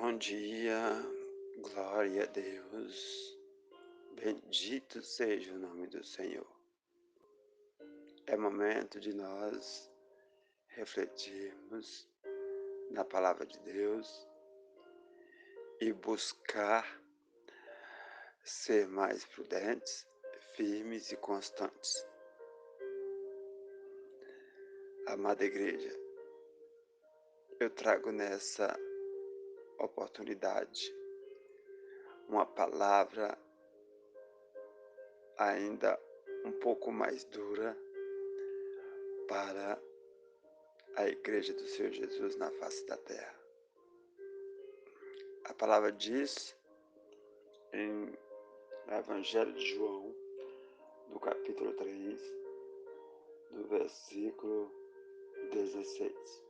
Bom dia, glória a Deus, bendito seja o nome do Senhor. É momento de nós refletirmos na palavra de Deus e buscar ser mais prudentes, firmes e constantes. Amada igreja, eu trago nessa oportunidade uma palavra ainda um pouco mais dura para a igreja do Senhor Jesus na face da terra. A palavra diz em Evangelho de João, no capítulo 3, do versículo 16,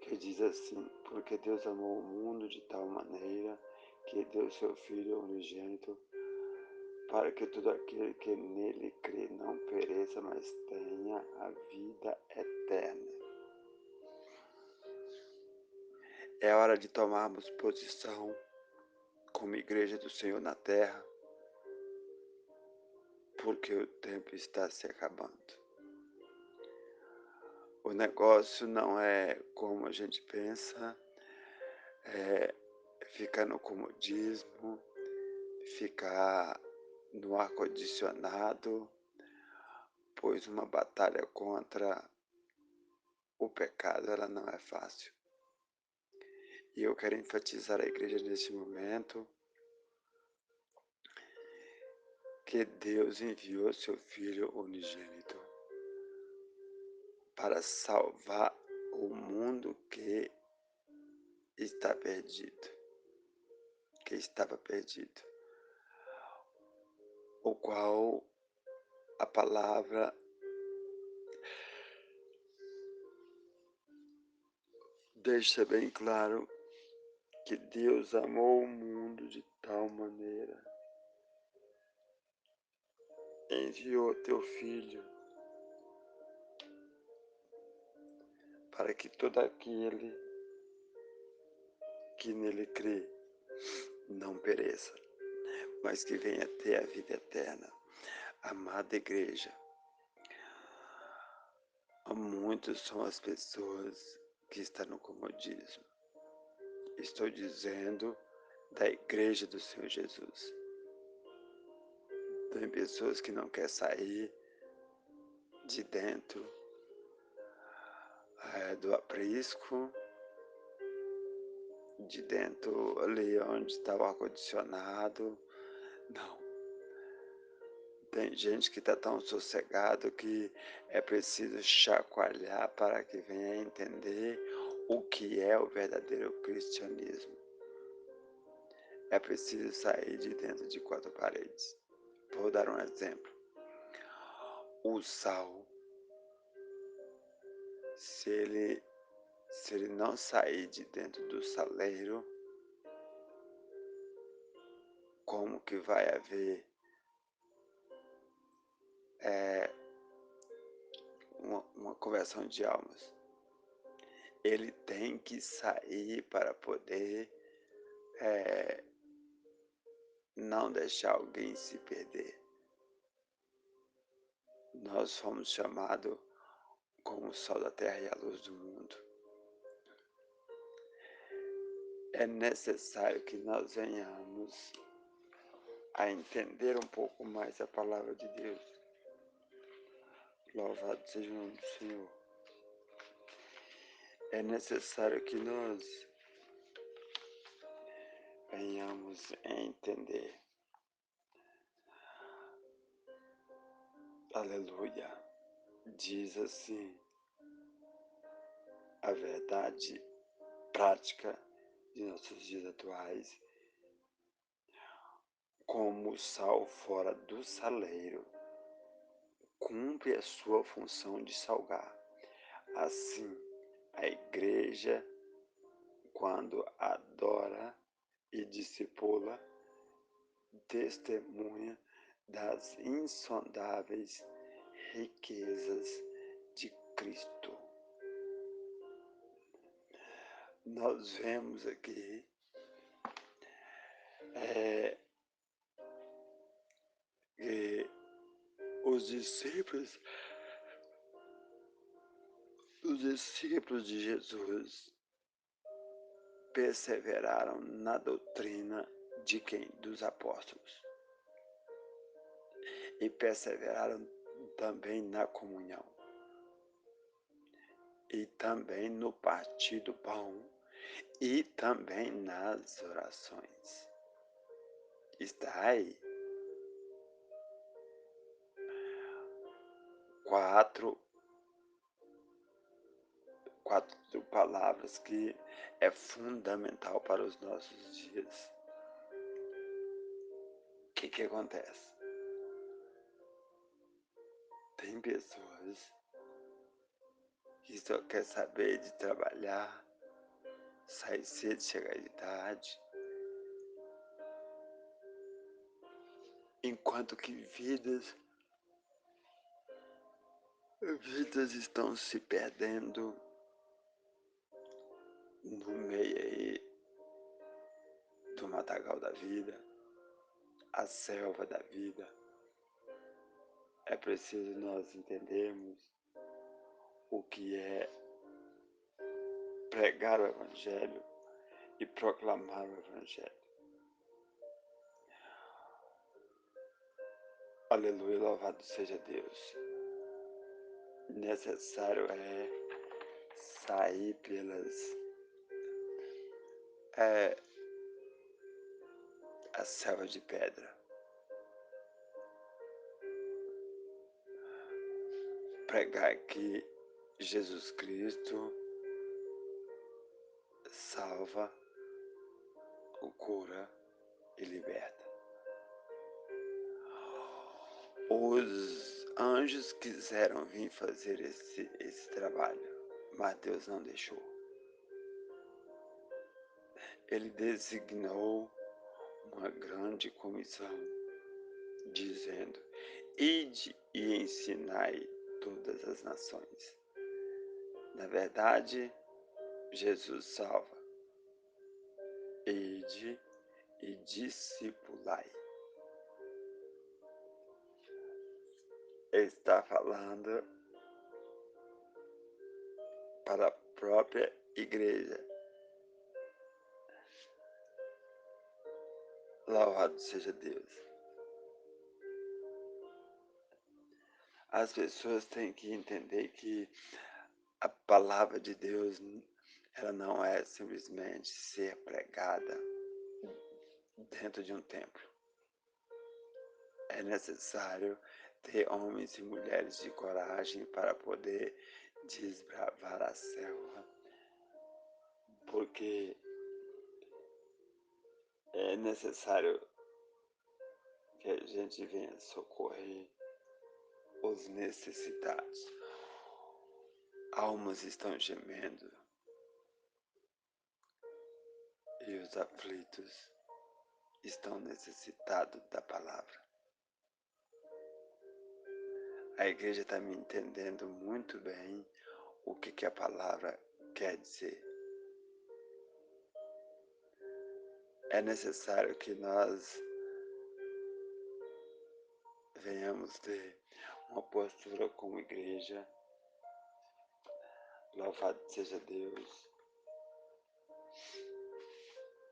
que diz assim: porque Deus amou o mundo de tal maneira que deu seu Filho unigênito, para que todo aquele que nele crê não pereça, mas tenha a vida eterna. É hora de tomarmos posição como igreja do Senhor na terra, porque o tempo está se acabando. O negócio não é como a gente pensa, ficar no comodismo, ficar no ar-condicionado, pois uma batalha contra o pecado ela não é fácil. E eu quero enfatizar a igreja neste momento que Deus enviou seu Filho unigênito para salvar o mundo que está perdido, que estava perdido, o qual a palavra deixa bem claro que Deus amou o mundo de tal maneira, enviou teu Filho, para que todo aquele que nele crê não pereça, mas que venha ter a vida eterna. Amada igreja, muitas são as pessoas que estão no comodismo. Estou dizendo da igreja do Senhor Jesus. Tem pessoas que não querem sair de dentro do aprisco, de dentro ali onde está o ar-condicionado. Não. Tem gente que está tão sossegado que é preciso chacoalhar para que venha entender o que é o verdadeiro cristianismo. É preciso sair de dentro de quatro paredes. Vou dar um exemplo. O sal, se ele não sair de dentro do saleiro, como que vai haver uma conversão de almas? Ele tem que sair para poder não deixar alguém se perder. Nós fomos chamados como o sol da terra e a luz do mundo. É necessário que nós venhamos a entender um pouco mais a palavra de Deus. Louvado seja o nome do Senhor. É necessário que nós venhamos a entender. Aleluia. Diz assim a verdade prática de nossos dias atuais, como o sal fora do saleiro cumpre a sua função de salgar. Assim, a igreja, quando adora e discipula, testemunha das insondáveis riquezas de Cristo. nós vemos aqui é, que os discípulos, os discípulos de Jesus perseveraram na doutrina de quem? Dos apóstolos. E perseveraram também na comunhão. E também no partir do pão. E também nas orações. Está aí. Quatro palavras que é fundamental para os nossos dias. O que acontece? Tem pessoas que só quer saber de trabalhar, sair cedo, chegar de tarde, enquanto que vidas estão se perdendo no meio aí do matagal da vida, a selva da vida. É preciso nós entendermos o que é pregar o Evangelho e proclamar o Evangelho. Aleluia, louvado seja Deus. Necessário é sair a selva de pedra. Pregar que Jesus Cristo salva, o cura e liberta. Os anjos quiseram vir fazer esse trabalho, mas Deus não deixou. Ele designou uma grande comissão, dizendo: ide e ensinai todas as nações. Na verdade, Jesus salva. Ide e discipulai. Ele está falando para a própria igreja. Louvado seja Deus. As pessoas têm que entender que a palavra de Deus, ela não é simplesmente ser pregada dentro de um templo. É necessário ter homens e mulheres de coragem para poder desbravar a selva, porque é necessário que a gente venha socorrer os necessitados. Almas estão gemendo e os aflitos estão necessitados da palavra. A igreja está me entendendo muito bem o que a palavra quer dizer. É necessário que nós venhamos ter uma postura como igreja. Louvado seja Deus.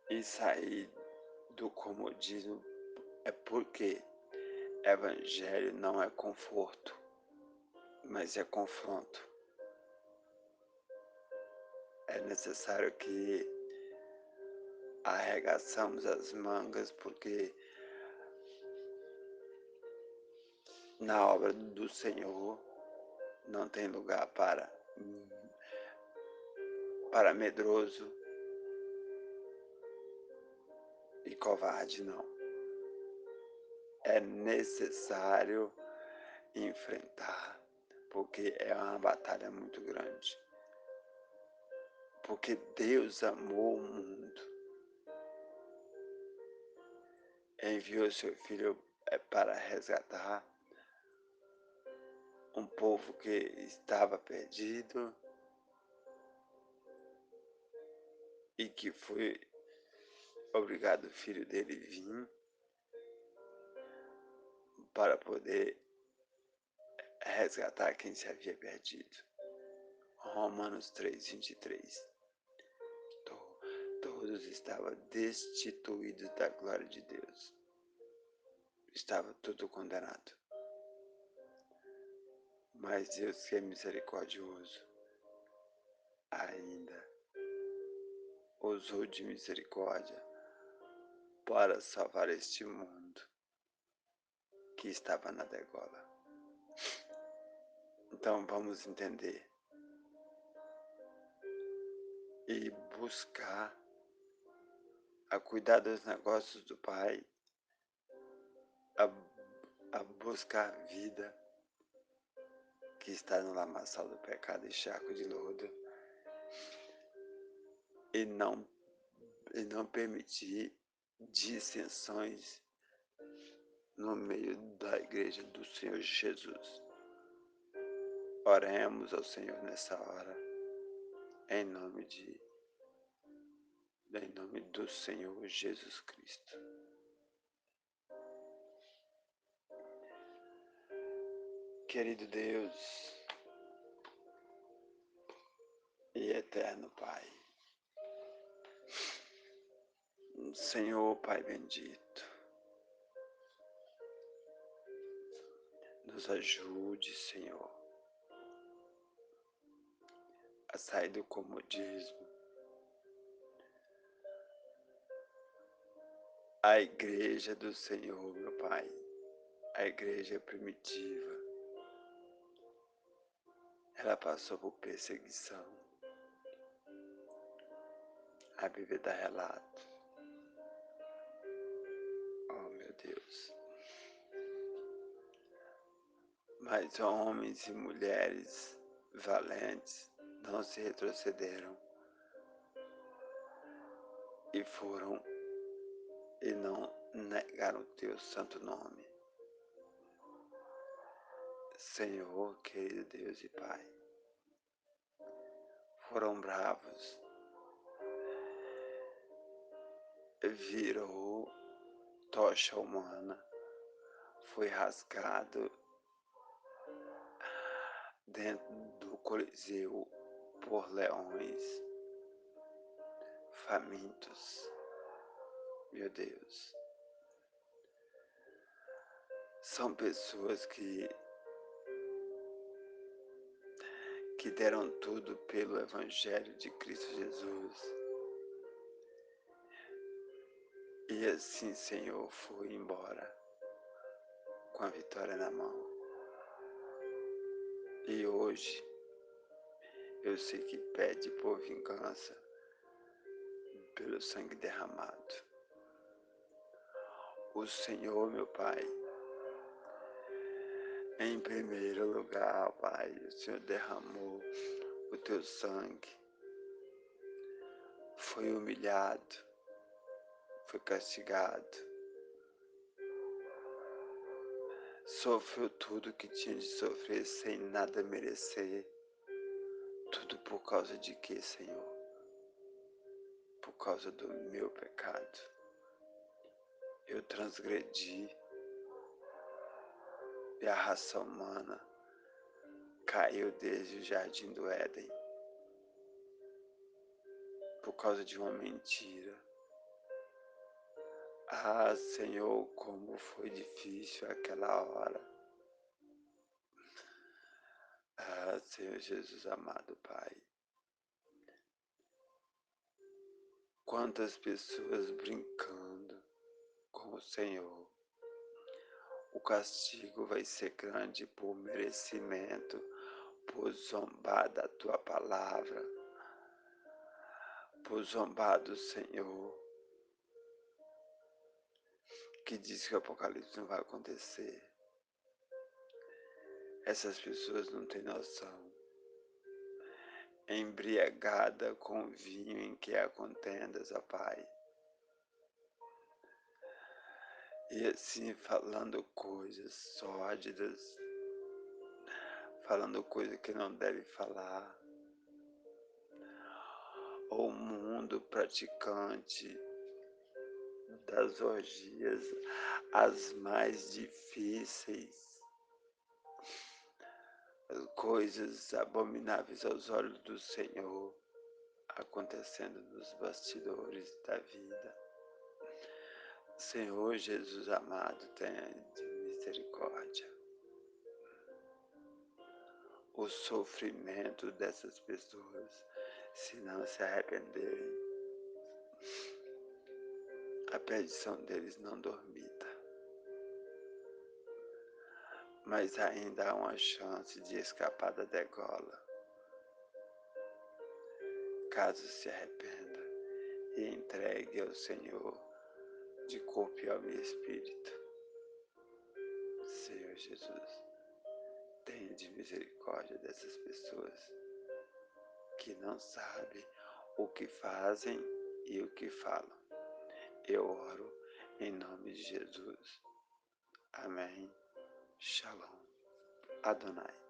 E sair do comodismo, é porque evangelho não é conforto, mas é confronto. É necessário que arregaçamos as mangas, porque na obra do Senhor não tem lugar para medroso e covarde, não. É necessário enfrentar, porque é uma batalha muito grande. Porque Deus amou o mundo, enviou seu Filho para resgatar um povo que estava perdido, e que foi obrigado o filho dele vir para poder resgatar quem se havia perdido. Romanos 3:23. Todos estavam destituídos da glória de Deus. Estava tudo condenado. Mas Deus, que é misericordioso, ainda usou de misericórdia para salvar este mundo que estava na degola. Então vamos entender e buscar a cuidar dos negócios do Pai, a buscar a vida que está no lamaçal do pecado e charco de lodo, e não permitir dissensões no meio da igreja do Senhor Jesus. Oremos ao Senhor nessa hora, em nome do Senhor Jesus Cristo. Querido Deus e eterno Pai, Senhor Pai bendito, nos ajude, Senhor, a sair do comodismo. A igreja do Senhor, meu Pai, a igreja primitiva, ela passou por perseguição. A Bíblia dá relato. Oh, meu Deus. Mas homens e mulheres valentes não se retrocederam e foram e não negaram o teu santo nome. Senhor, querido Deus e Pai, foram bravos, virou tocha humana, foi rasgado dentro do Coliseu por leões famintos. Meu Deus, são pessoas que deram tudo pelo Evangelho de Cristo Jesus. E assim, Senhor, foi embora com a vitória na mão. E hoje, eu sei que pede por vingança pelo sangue derramado. O Senhor, meu Pai, em primeiro lugar, Pai, o Senhor derramou o teu sangue, foi humilhado, foi castigado, sofreu tudo que tinha de sofrer sem nada merecer. Tudo por causa de quê, Senhor? Por causa do meu pecado. Eu transgredi e a raça humana caiu desde o jardim do Éden por causa de uma mentira. Ah, Senhor, como foi difícil aquela hora. Ah, Senhor Jesus amado Pai. Quantas pessoas brincando com o Senhor. O castigo vai ser grande por merecimento, por zombar da tua palavra, por zombar do Senhor, que diz que o Apocalipse não vai acontecer. Essas pessoas não têm noção. Embriagada com o vinho em que há contendas, ó Pai. E assim falando coisas sórdidas, falando coisas que não deve falar. o mundo praticante das orgias, as mais difíceis, coisas abomináveis aos olhos do Senhor, acontecendo nos bastidores da vida. Senhor Jesus amado, tenha de misericórdia. O sofrimento dessas pessoas, se não se arrependerem, a perdição deles não dormita. Mas ainda há uma chance de escapar da degola, caso se arrependa e entregue ao Senhor de corpo e alma e espírito. Senhor Jesus, tenha de misericórdia dessas pessoas que não sabem o que fazem e o que falam. Eu oro em nome de Jesus. Amém. Shalom. Adonai.